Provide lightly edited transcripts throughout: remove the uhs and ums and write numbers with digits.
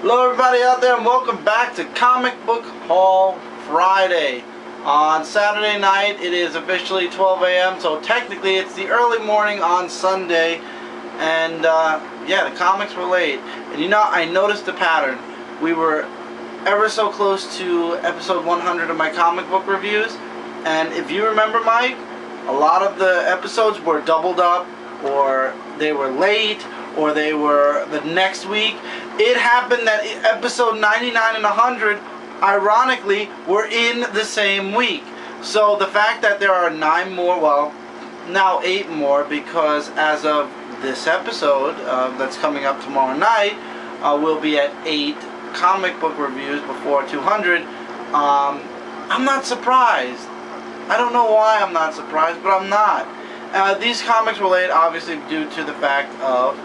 Hello everybody out there and welcome back to Comic Book Haul Friday. On Saturday night it is officially 12 a.m. so technically it's the early morning on Sunday, and yeah, the comics were late. And you know, I noticed the pattern. We were ever so close to episode 100 of my comic book reviews, and if you remember, Mike, a lot of the episodes were doubled up, or they were late, or they were the next week. It happened that episode 99 and 100, ironically, were in the same week. So the fact that there are 9 more, well, now 8 more, because as of this episode that's coming up tomorrow night, we'll be at 8 comic book reviews before 200. I'm not surprised. I don't know why I'm not surprised, but I'm not. These comics were late, obviously, due to the fact of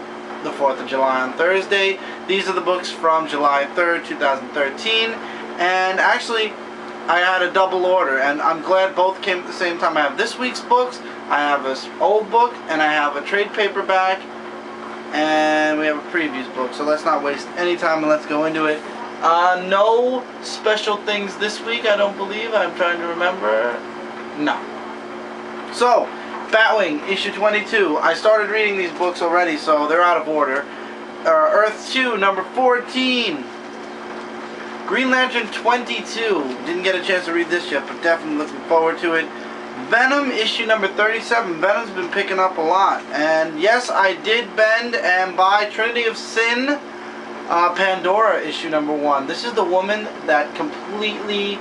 the 4th of July on Thursday. These are the books from July 3rd, 2013. And actually, I had a double order, and I'm glad both came at the same time. I have this week's books, I have an old book, and I have a trade paperback, and we have a previews book. So let's not waste any time and let's go into it. No special things this week, I don't believe. I'm trying to remember. No. So, Batwing, issue 22. I started reading these books already, so they're out of order. Earth 2, number 14. Green Lantern 22. Didn't get a chance to read this yet, but definitely looking forward to it. Venom, issue number 37. Venom's been picking up a lot. And yes, I did bend and buy Trinity of Sin, Pandora, issue number 1. This is the woman that completely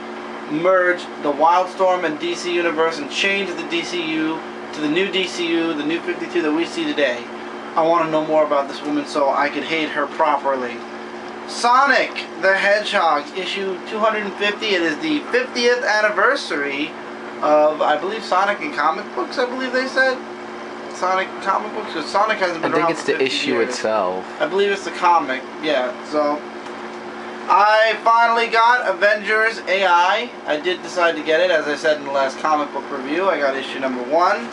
merged the Wildstorm and DC Universe and changed the DCU to the new DCU, the new 52 that we see today. I want to know more about this woman so I could hate her properly. Sonic the Hedgehog, issue 250. It is the 50th anniversary of, I believe, Sonic in comic books, I believe they said. Sonic comic books? Because Sonic hasn't been around for 50 years. I think it's the issue itself. I believe it's the comic, yeah, so I finally got Avengers AI. I did decide to get it, as I said in the last comic book review. I got issue number 1.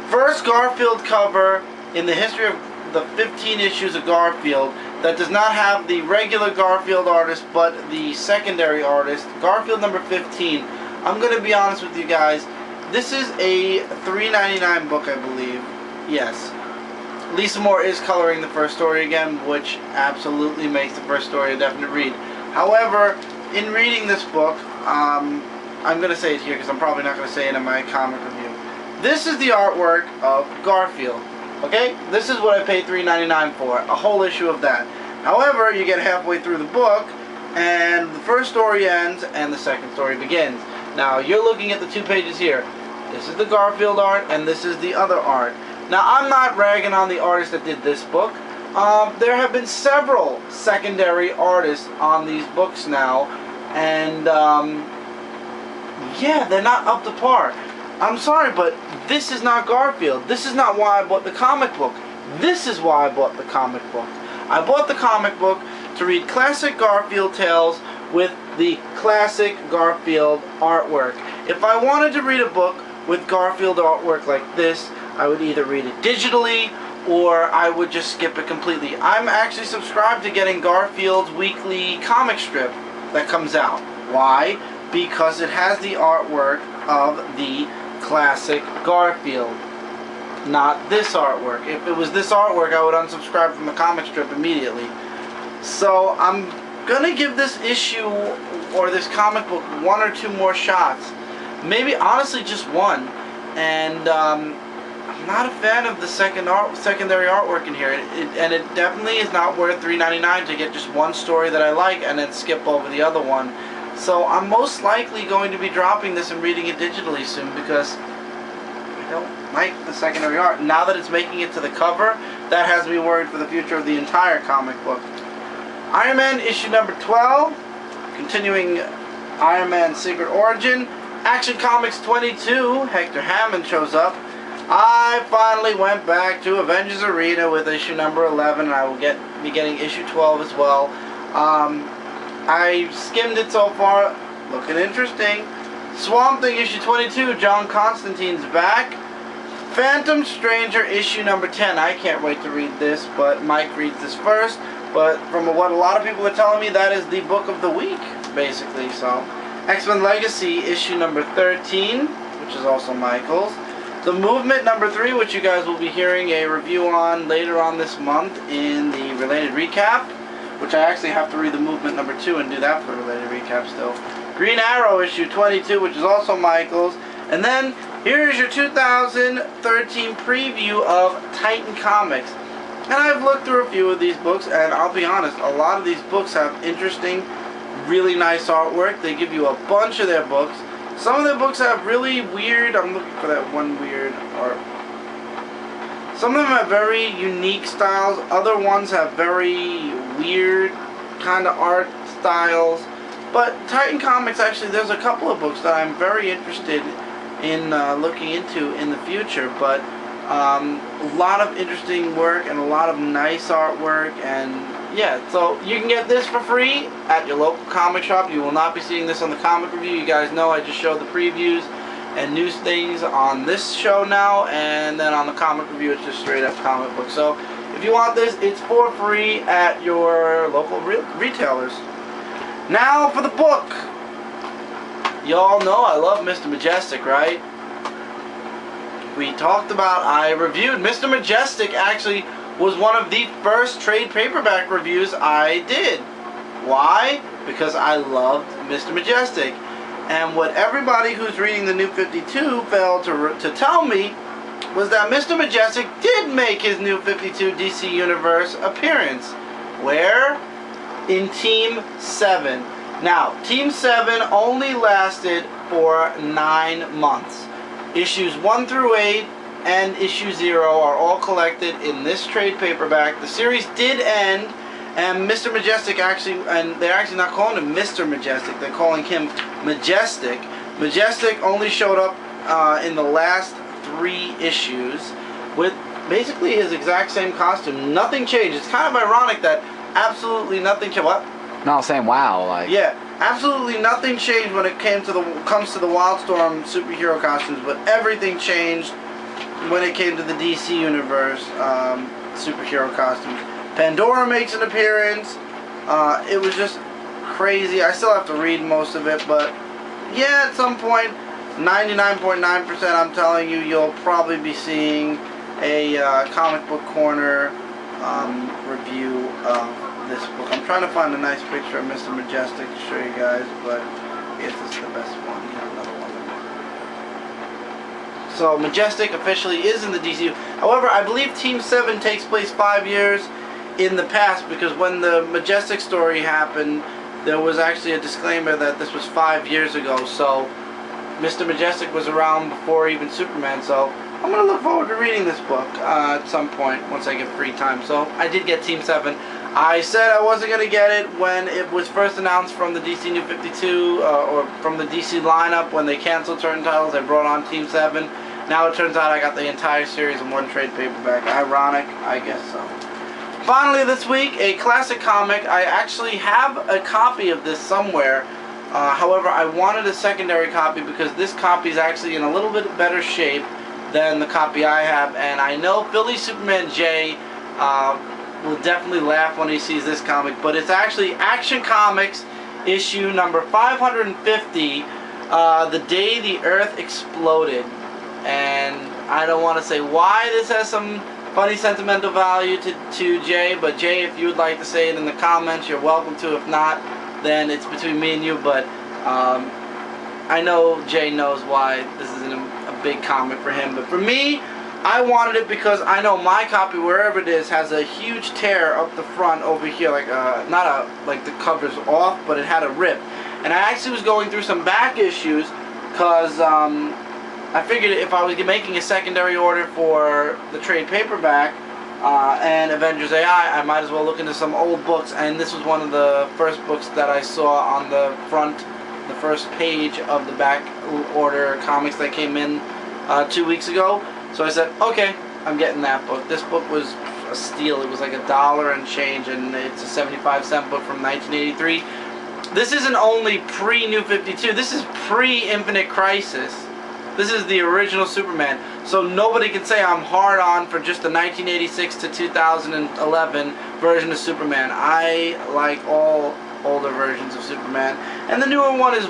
First Garfield cover in the history of the 15 issues of Garfield that does not have the regular Garfield artist, but the secondary artist. Garfield number 15. I'm going to be honest with you guys. This is a $3.99 book, I believe. Yes. Lisa Moore is coloring the first story again, which absolutely makes the first story a definite read. However, in reading this book, I'm going to say it here because I'm probably not going to say it in my comic review. This is the artwork of Garfield. Okay? This is what I paid $3.99 for. A whole issue of that. However, you get halfway through the book, and the first story ends, and the second story begins. Now, you're looking at the 2 pages here. This is the Garfield art, and this is the other art. Now, I'm not ragging on the artist that did this book. There have been several secondary artists on these books now, and yeah, they're not up to par. I'm sorry, but this is not Garfield. This is not why I bought the comic book. This is why I bought the comic book. I bought the comic book to read classic Garfield tales with the classic Garfield artwork. If I wanted to read a book with Garfield artwork like this, I would either read it digitally or I would just skip it completely. I'm actually subscribed to getting Garfield's weekly comic strip that comes out. Why? Because it has the artwork of the classic Garfield, not this artwork. If it was this artwork, I would unsubscribe from the comic strip immediately. So I'm gonna give this issue or this comic book 1 or 2 more shots. Maybe honestly just 1. And I'm not a fan of the secondary artwork in here, and it definitely is not worth $3.99 to get just 1 story that I like and then skip over the other one. So I'm most likely going to be dropping this and reading it digitally soon because I don't like the secondary art. Now that it's making it to the cover, that has me worried for the future of the entire comic book. Iron Man issue number 12, continuing Iron Man Secret Origin. Action Comics 22, Hector Hammond shows up. I finally went back to Avengers Arena with issue number 11, and I will be getting issue 12 as well. I skimmed it so far, looking interesting. Swamp Thing issue 22, John Constantine's back. Phantom Stranger issue number 10. I can't wait to read this, but Mike reads this first. but from what a lot of people are telling me, that is the book of the week, basically. So, X-Men Legacy issue number 13, which is also Michael's. The Movement number 3, which you guys will be hearing a review on later on this month in the Related Recap, which I actually have to read the Movement number 2 and do that for the Related Recap still. Green Arrow issue 22, which is also Michael's. And then, here's your 2013 preview of Titan Comics. And I've looked through a few of these books, and I'll be honest, a lot of these books have interesting, really nice artwork. They give you a bunch of their books. Some of their books have really weird, I'm looking for that one weird art. Some of them have very unique styles. Other ones have very weird kind of art styles. But Titan Comics, actually, there's a couple of books that I'm very interested in looking into in the future. But a lot of interesting work and a lot of nice artwork, and yeah, so you can get this for free at your local comic shop. You will not be seeing this on the comic review. You guys know I just showed the previews and news things on this show now, and then on the comic review it's just straight up comic book. So if you want this, it's for free at your local retailers. Now for the book. Y'all know I love Mr. Majestic, right? We talked about, I reviewed Mr. Majestic. Actually was one of the first trade paperback reviews I did. Why? Because I loved Mr. Majestic. And what everybody who's reading the New 52 failed to tell me was that Mr. Majestic did make his New 52 DC Universe appearance. Where? In Team 7. Now, Team 7 only lasted for 9 months. Issues 1 through 8 and issue 0 are all collected in this trade paperback. The series did end, and Mr. Majestic actually, and they're actually not calling him Mr. Majestic, they're calling him Majestic. Majestic only showed up in the last 3 issues with basically his exact same costume. Nothing changed. It's kind of ironic that absolutely nothing changed. What? No, I'm saying wow, like. Yeah, absolutely nothing changed when it comes to the Wildstorm superhero costumes, but everything changed when it came to the DC Universe superhero costumes. Pandora makes an appearance. It was just crazy. I still have to read most of it, but yeah, at some point, 99.9% I'm telling you, you'll probably be seeing a comic book corner review of this book. I'm trying to find a nice picture of Mr. Majestic to show you guys, but I guess this is the best one. We have another one. So Majestic officially is in the DCU. However, I believe Team 7 takes place 5 years in the past, because when the Majestic story happened, there was actually a disclaimer that this was 5 years ago. So Mr. Majestic was around before even Superman. So I'm going to look forward to reading this book at some point once I get free time. So I did get Team 7. I said I wasn't going to get it when it was first announced from the DC New 52, or from the DC lineup. When they canceled certain titles, they brought on Team 7. Now it turns out I got the entire series in one trade paperback. Ironic? I guess so. Finally this week, a classic comic. I actually have a copy of this somewhere. However, I wanted a secondary copy because this copy is actually in a little bit better shape than the copy I have. And I know Philly Superman J will definitely laugh when he sees this comic, but it's actually Action Comics issue number 550, The Day the Earth Exploded. And I don't want to say why this has some funny sentimental value to Jay, but Jay, if you would like to say it in the comments, you're welcome to. If not, then it's between me and you, but I know Jay knows why this isn't a big comic for him, but for me, I wanted it because I know my copy, wherever it is, has a huge tear up the front over here, like like the cover's off, but it had a rip. And I actually was going through some back issues because I figured if I was making a secondary order for the trade paperback and Avengers AI, I might as well look into some old books. And this was one of the first books that I saw on the front, the first page of the back order comics that came in 2 weeks ago. So I said, okay, I'm getting that book. This book was a steal. It was like $1 and change, and it's a 75-cent book from 1983. This isn't only pre-New 52. This is pre-Infinite Crisis. This is the original Superman. So nobody can say I'm hard on for just the 1986 to 2011 version of Superman. I like all older versions of Superman, and the newer one is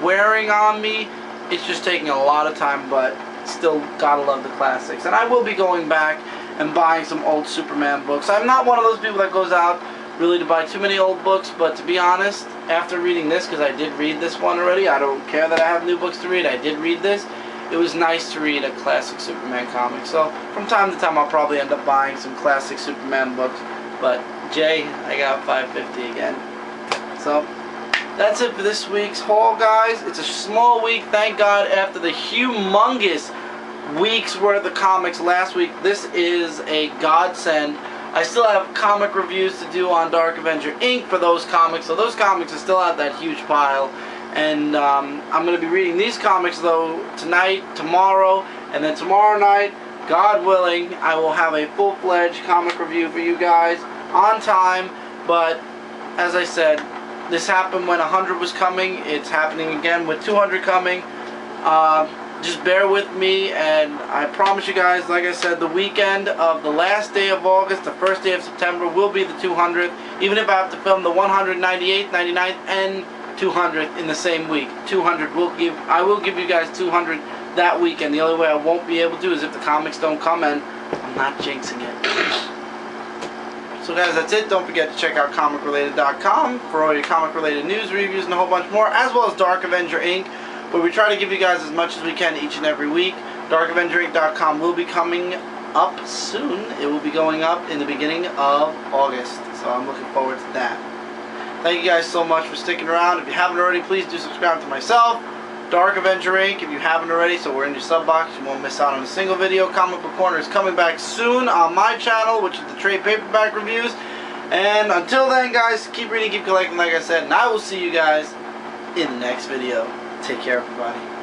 wearing on me. It's just taking a lot of time, but still gotta love the classics. And I will be going back and buying some old Superman books. I'm not one of those people that goes out really to buy too many old books, but to be honest, after reading this, because I did read this one already, I don't care that I have new books to read, I did read this. It was nice to read a classic Superman comic. So from time to time I'll probably end up buying some classic Superman books. But Jay, I got $5.50 again. So that's it for this week's haul, guys. It's a small week, thank God, after the humongous week's worth of comics last week. This is a godsend. I still have comic reviews to do on Dark Avenger Inc. for those comics, so those comics are still out that huge pile. And I'm going to be reading these comics, though, tonight, tomorrow, and then tomorrow night, God willing, I will have a full-fledged comic review for you guys on time. But as I said, this happened when 100 was coming. It's happening again with 200 coming. Just bear with me, and I promise you guys, like I said, the weekend of the last day of August, the first day of September will be the 200th. Even if I have to film the 198th, 99th, and 200th in the same week. 200 I will give you guys 200 that weekend. The only way I won't be able to is if the comics don't come, and I'm not jinxing it. So guys, that's it. Don't forget to check out comicrelated.com for all your comic related news, reviews, and a whole bunch more, as well as Dark Avenger Inc., where we try to give you guys as much as we can each and every week. DarkAvengerInc.com will be coming up soon. It will be going up in the beginning of August, so I'm looking forward to that. Thank you guys so much for sticking around. If you haven't already, please do subscribe to myself, Dark Avenger Inc., if you haven't already, so we're in your sub box. You won't miss out on a single video. Comic Book Corner is coming back soon on my channel, which is the trade paperback reviews. And until then, guys, keep reading, keep collecting, like I said, and I will see you guys in the next video. Take care, everybody.